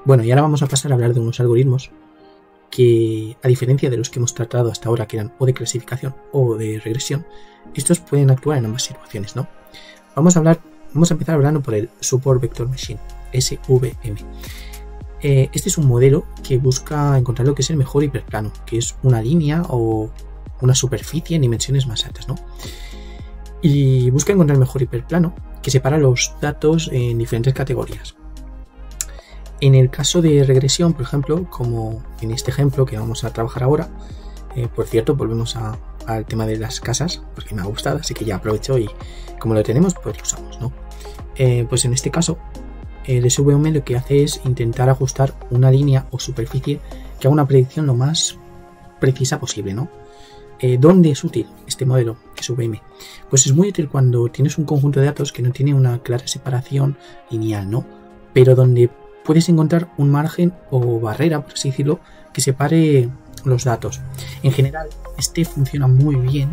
Bueno, y ahora vamos a pasar a hablar de unos algoritmos que, a diferencia de los que hemos tratado hasta ahora, que eran o de clasificación o de regresión, estos pueden actuar en ambas situaciones, ¿no? Vamos a empezar hablando por el Support Vector Machine, SVM. Este es un modelo que busca encontrar lo que es el mejor hiperplano, que es una línea o una superficie en dimensiones más altas, ¿no? Y busca encontrar el mejor hiperplano que separa los datos en diferentes categorías. En el caso de regresión, por ejemplo, como en este ejemplo que vamos a trabajar ahora, por cierto, volvemos al tema de las casas, porque me ha gustado, así que ya aprovecho y como lo tenemos, pues lo usamos, ¿no? Pues en este caso, el SVM lo que hace es intentar ajustar una línea o superficie que haga una predicción lo más precisa posible, ¿no? ¿Dónde es útil este modelo SVM? Pues es muy útil cuando tienes un conjunto de datos que no tiene una clara separación lineal, ¿no? Pero donde puedes encontrar un margen o barrera, por así decirlo, que separe los datos. En general, este funciona muy bien,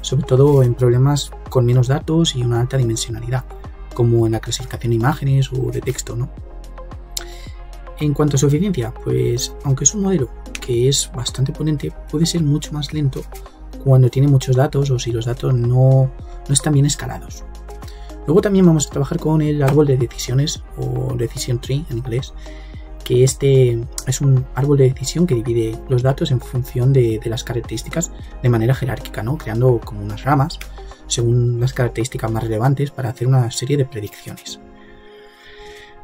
sobre todo en problemas con menos datos y una alta dimensionalidad, como en la clasificación de imágenes o de texto, ¿no? En cuanto a su eficiencia, pues aunque es un modelo que es bastante potente, puede ser mucho más lento cuando tiene muchos datos o si los datos no están bien escalados. Luego también vamos a trabajar con el árbol de decisiones o decision tree en inglés, que este es un árbol de decisión que divide los datos en función de las características de manera jerárquica, ¿no? Creando como unas ramas según las características más relevantes para hacer una serie de predicciones.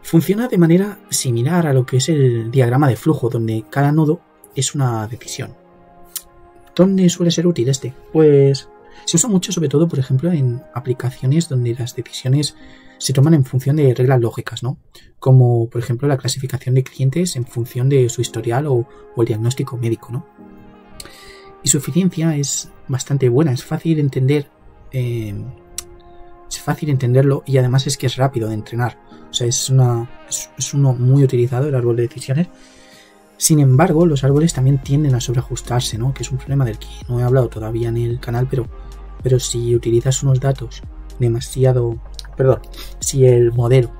Funciona de manera similar a lo que es el diagrama de flujo, donde cada nodo es una decisión. ¿Dónde suele ser útil este? Pues se usa mucho, sobre todo, por ejemplo, en aplicaciones donde las decisiones se toman en función de reglas lógicas, ¿no? Como, por ejemplo, la clasificación de clientes en función de su historial o el diagnóstico médico, ¿no? Y su eficiencia es bastante buena, es fácil entender, entenderlo y además es que es rápido de entrenar. O sea, es uno muy utilizado, el árbol de decisiones. Sin embargo, los árboles también tienden a sobreajustarse, ¿no? Que es un problema del que no he hablado todavía en el canal, pero si utilizas unos datos si el modelo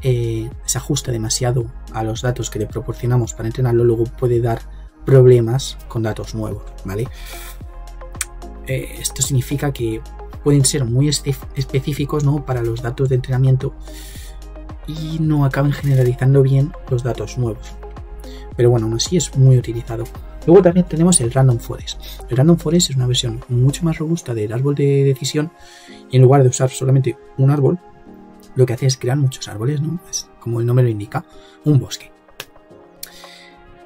se ajusta demasiado a los datos que le proporcionamos para entrenarlo, luego puede dar problemas con datos nuevos, ¿vale? Esto significa que pueden ser muy específicos, ¿no? Para los datos de entrenamiento y no acaben generalizando bien los datos nuevos. Pero bueno, aún así es muy utilizado. Luego también tenemos el Random Forest. El Random Forest es una versión mucho más robusta del árbol de decisión y en lugar de usar solamente un árbol, lo que hace es crear muchos árboles, ¿no? Es, como el nombre lo indica, un bosque.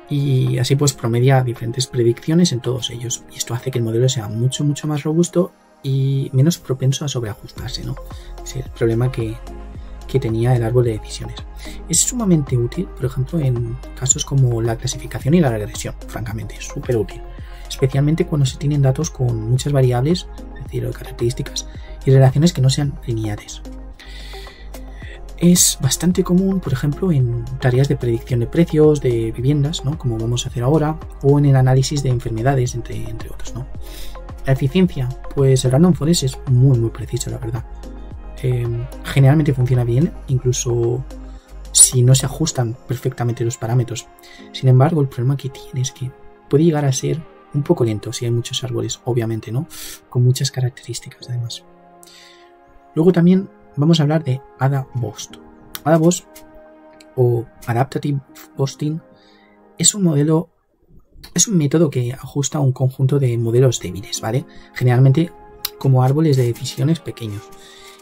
Y así pues promedia diferentes predicciones en todos ellos. Y esto hace que el modelo sea mucho más robusto y menos propenso a sobreajustarse, ¿no? Es el problema que tenía el árbol de decisiones. Es sumamente útil, por ejemplo, en casos como la clasificación y la regresión, francamente, es súper útil. Especialmente cuando se tienen datos con muchas variables, es decir, características y relaciones que no sean lineares. Es bastante común, por ejemplo, en tareas de predicción de precios de viviendas, ¿no? Como vamos a hacer ahora, o en el análisis de enfermedades, entre otros, ¿no? La eficiencia, pues el Random Forest es muy preciso, la verdad. Generalmente funciona bien, incluso si no se ajustan perfectamente los parámetros. Sin embargo, el problema que tiene es que puede llegar a ser un poco lento si hay muchos árboles, obviamente, ¿no? Con muchas características, además. Luego también vamos a hablar de AdaBoost. AdaBoost o Adaptive Boosting es un método que ajusta un conjunto de modelos débiles, ¿vale? Generalmente como árboles de decisiones pequeños,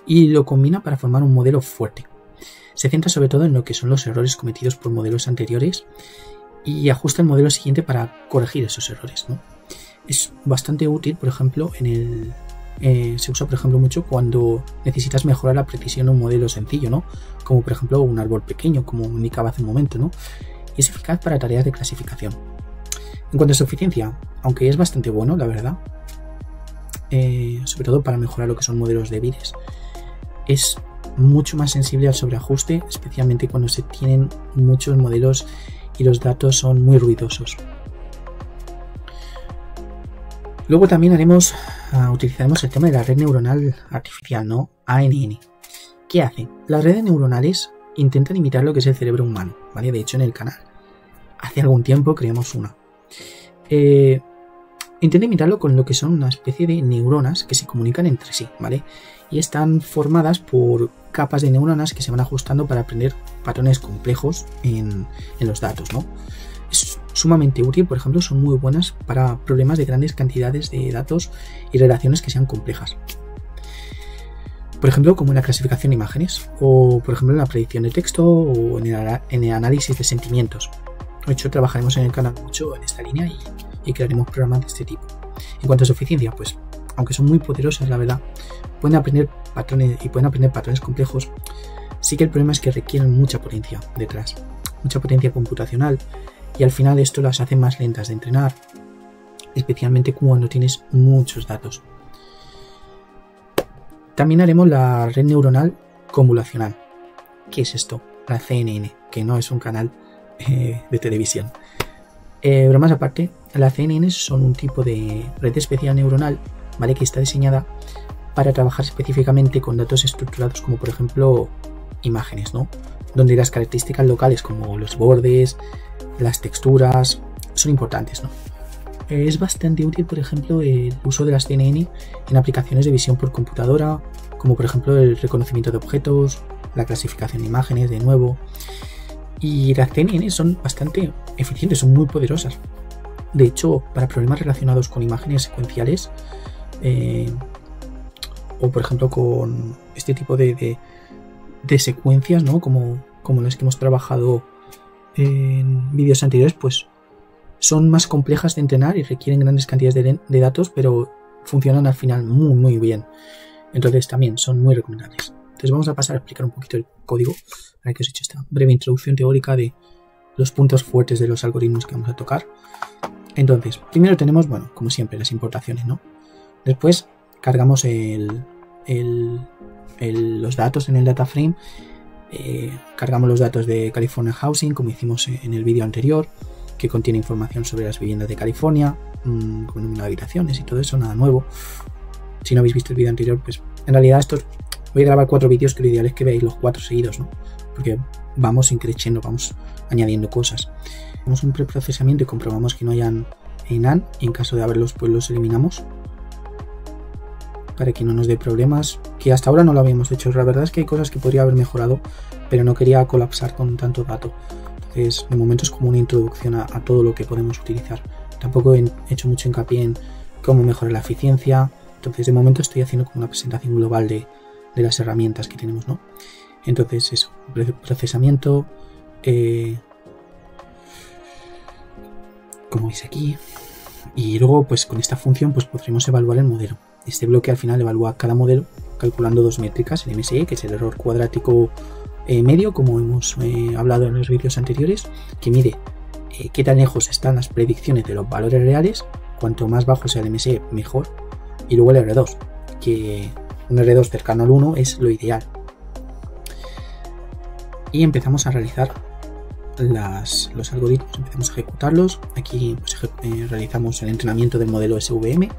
y lo combina para formar un modelo fuerte. Se centra sobre todo en lo que son los errores cometidos por modelos anteriores y ajusta el modelo siguiente para corregir esos errores, ¿no? Es bastante útil, por ejemplo, se usa, por ejemplo, mucho cuando necesitas mejorar la precisión de un modelo sencillo, ¿no? Como, por ejemplo, un árbol pequeño, como indicaba hace un momento, ¿no? Y es eficaz para tareas de clasificación. En cuanto a su eficiencia, aunque es bastante bueno, la verdad, sobre todo para mejorar lo que son modelos débiles, es mucho más sensible al sobreajuste, especialmente cuando se tienen muchos modelos y los datos son muy ruidosos. Luego también utilizaremos el tema de la red neuronal artificial, ¿no? ANN. ¿Qué hace? Las redes neuronales intentan imitar lo que es el cerebro humano, ¿vale? De hecho, en el canal, hace algún tiempo creamos una. Intenta imitarlo con lo que son una especie de neuronas que se comunican entre sí, ¿vale? Y están formadas por capas de neuronas que se van ajustando para aprender patrones complejos en los datos, ¿no? Es sumamente útil, por ejemplo, son muy buenas para problemas de grandes cantidades de datos y relaciones que sean complejas. Por ejemplo, como en la clasificación de imágenes, o por ejemplo en la predicción de texto, o en el análisis de sentimientos. De hecho, trabajaremos en el canal mucho en esta línea y crearemos programas de este tipo. En cuanto a su eficiencia, pues, aunque son muy poderosas, la verdad, pueden aprender patrones complejos. Sí que el problema es que requieren mucha potencia detrás, mucha potencia computacional, y al final esto las hace más lentas de entrenar, especialmente cuando tienes muchos datos. También haremos la red neuronal convolucional. ¿Qué es esto? La CNN, que no es un canal de televisión. Bromas aparte, las CNN son un tipo de red especial neuronal, ¿vale? Que está diseñada para trabajar específicamente con datos estructurados como por ejemplo imágenes, ¿no? Donde las características locales como los bordes, las texturas son importantes, ¿no? Es bastante útil, por ejemplo, el uso de las CNN en aplicaciones de visión por computadora, como por ejemplo el reconocimiento de objetos, la clasificación de imágenes, de nuevo. Y las CNN son bastante eficientes, son muy poderosas. De hecho, para problemas relacionados con imágenes secuenciales, o por ejemplo con este tipo de secuencias, ¿no? Como las que hemos trabajado en vídeos anteriores, pues son más complejas de entrenar y requieren grandes cantidades de datos, pero funcionan al final muy muy bien. Entonces también son muy recomendables. Entonces vamos a pasar a explicar un poquito el código, para que os he hecho esta breve introducción teórica de los puntos fuertes de los algoritmos que vamos a tocar. Entonces, primero tenemos, bueno, como siempre, las importaciones, ¿no? Después cargamos los datos en el data frame, cargamos los datos de California Housing, como hicimos en el vídeo anterior, que contiene información sobre las viviendas de California, con número de habitaciones y todo eso, nada nuevo. Si no habéis visto el vídeo anterior, pues en realidad voy a grabar 4 vídeos, que lo ideal es que veáis los 4 seguidos, ¿no? Porque vamos increciendo, vamos añadiendo cosas. Hacemos un preprocesamiento y comprobamos que no hayan NaN, y en caso de haberlos, pues los eliminamos para que no nos dé problemas, que hasta ahora no lo habíamos hecho. La verdad es que hay cosas que podría haber mejorado, pero no quería colapsar con tanto dato. Entonces, de momento es como una introducción a todo lo que podemos utilizar. Tampoco he hecho mucho hincapié en cómo mejorar la eficiencia. Entonces, de momento estoy haciendo como una presentación global de las herramientas que tenemos, ¿no? Entonces, eso, procesamiento, como veis aquí, y luego, pues con esta función, pues podremos evaluar el modelo. Este bloque al final evalúa cada modelo calculando 2 métricas, el MSE, que es el error cuadrático medio, como hemos hablado en los vídeos anteriores, que mide qué tan lejos están las predicciones de los valores reales. Cuanto más bajo sea el MSE, mejor. Y luego el R2, que un R2 cercano al 1 es lo ideal. Y empezamos a realizar los algoritmos, empezamos a ejecutarlos. Aquí pues, realizamos el entrenamiento del modelo SVM,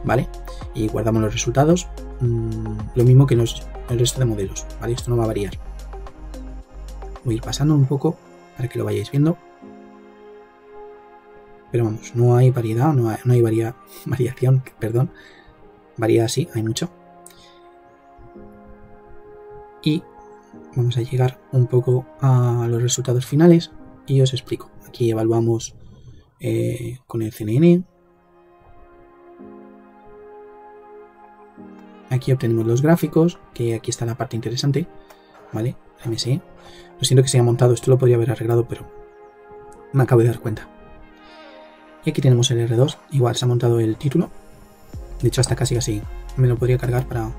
¿vale? Y guardamos los resultados, lo mismo que el resto de modelos, ¿vale? Esto no va a variar. Voy a ir pasando un poco para que lo vayáis viendo. Pero vamos, no hay variedad, no hay variación, perdón. Variedad sí, hay mucho. Y vamos a llegar un poco a los resultados finales y os explico. Aquí evaluamos con el CNN. Aquí obtenemos los gráficos, que aquí está la parte interesante, ¿vale? MSE. Lo siento que se haya montado, esto lo podría haber arreglado, pero me acabo de dar cuenta. Y aquí tenemos el R2, igual se ha montado el título. De hecho, hasta casi me lo podría cargar para...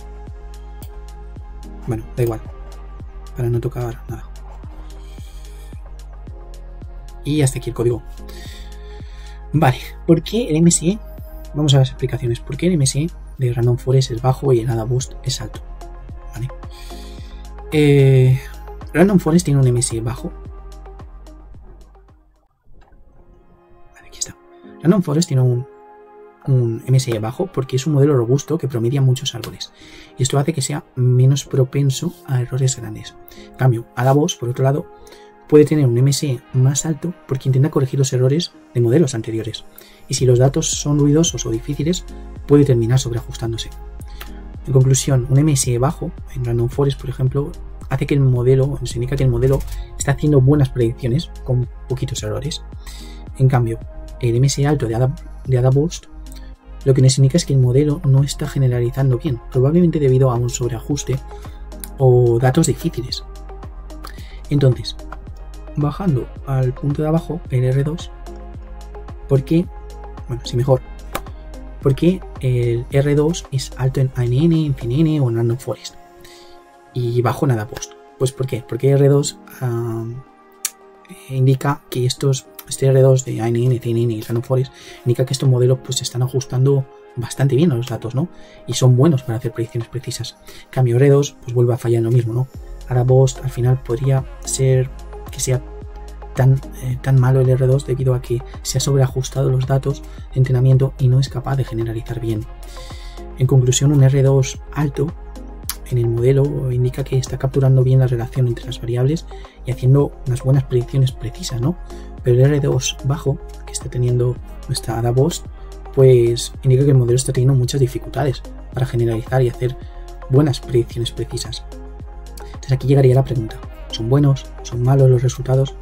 Bueno, da igual, para no tocar nada. Y hasta aquí el código. Vale, ¿por qué el MSE? Vamos a las explicaciones. ¿Por qué el MSE de Random Forest es bajo y el ADA Boost es alto? Vale. Random Forest tiene un MSE bajo. Vale, aquí está. Random Forest tiene un un MSE bajo porque es un modelo robusto que promedia muchos árboles. Y esto hace que sea menos propenso a errores grandes. En cambio, AdaBoss, por otro lado, puede tener un MSE más alto porque intenta corregir los errores de modelos anteriores. Y si los datos son ruidosos o difíciles, puede terminar sobreajustándose. En conclusión, un MSE bajo, en Random Forest, por ejemplo, hace que el modelo, nos indica que el modelo está haciendo buenas predicciones con poquitos errores. En cambio, el MSE alto de AdaBoss lo que nos indica es que el modelo no está generalizando bien, probablemente debido a un sobreajuste o datos difíciles. Entonces, bajando al punto de abajo, el R2, ¿por qué? Bueno, sí, mejor. ¿Por qué el R2 es alto en ANN, en CNN o en Random Forest y bajo en AdaBoss? Pues ¿por qué? Porque R2 indica que este R2 de ANN, CNN y Random Forest indica que estos modelos pues se están ajustando bastante bien a los datos, ¿no? Y son buenos para hacer predicciones precisas. En cambio, R2 pues vuelve a fallar en lo mismo, ¿no? AdaBoss al final podría ser que sea tan malo el R2 debido a que se ha sobreajustado los datos de entrenamiento y no es capaz de generalizar bien. En conclusión, un R2 alto en el modelo indica que está capturando bien la relación entre las variables y haciendo unas buenas predicciones precisas, ¿no? Pero el R2 bajo que está teniendo nuestra AdaBoss pues indica que el modelo está teniendo muchas dificultades para generalizar y hacer buenas predicciones precisas. Entonces aquí llegaría la pregunta: ¿son buenos? ¿Son malos los resultados?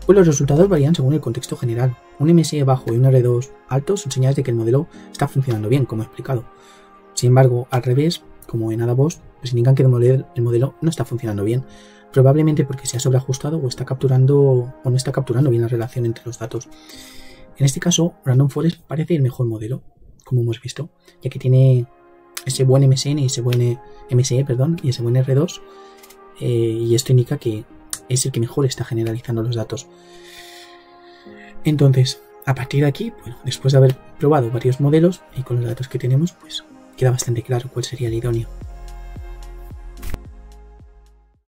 Pues los resultados varían según el contexto general. Un MSE bajo y un R2 alto son señales de que el modelo está funcionando bien, como he explicado. Sin embargo, al revés, como en AdaBoss, pues indican que el modelo no está funcionando bien, probablemente porque se ha sobreajustado o no está capturando bien la relación entre los datos. En este caso, Random Forest parece el mejor modelo, como hemos visto, ya que tiene ese buen MSE y ese buen R2, y esto indica que es el que mejor está generalizando los datos. Entonces, a partir de aquí, bueno, después de haber probado varios modelos y con los datos que tenemos, pues queda bastante claro cuál sería el idóneo.